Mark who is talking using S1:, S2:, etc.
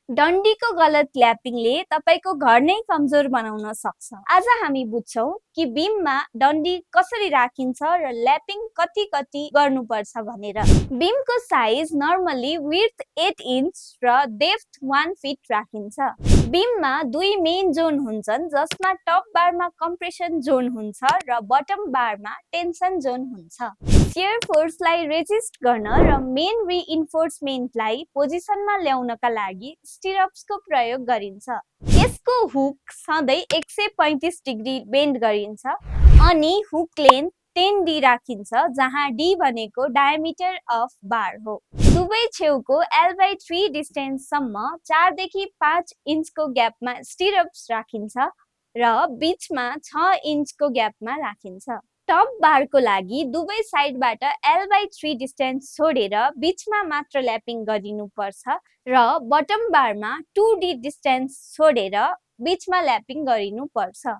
S1: डन्डीको गलत ल्यापिङले तपाईको घर नै कमजोर बनाउन सक्छ। आज हामी बुझ्छौं कि बीममा डन्डी कसरी राखिन्छ र ल्यापिङ कति कति गर्नुपर्छ भनेर। बीमको साइज नर्मली विड्थ 8 इन्च र डेप्थ 1 फिट राखिन्छ। बीममा दुई मेन जोन हुन्छन् जसमा टप बारमा कम्प्रेसन जोन हुन्छ र बटम बारमा टेन्सन जोन हुन्छ। शियर फोर्सलाई रेजिस्ट गर्न र मेन रिइन्फोर्समेन्टलाई पोजिसनमा ल्याउनका लागि स्टिरप्सको प्रयोग गरिन्छ। यसको हुक सधैँ 135 डिग्री बेन्ड गरिन्छ अनि हुक लेन्थ 10 डी राखिन्छ जहाँ डी भनेको डायमिटर अफ बार हो। दुवै छेउको L/3 डिस्टेन्ससम्म 4 देखि 5 इन्चको ग्यापमा स्टिरप्स राखिन्छ र बीचमा 6 इन्चको ग्यापमा राखिन्छ। टप बारको लागि दुवै साइडबाट L/3 डिस्टेन्स छोडेर बीचमा मात्र ल्यापिङ गरिनुपर्छ र बटम बारमा 2D डिस्टेन्स छोडेर बीचमा ल्यापिङ गरिनुपर्छ।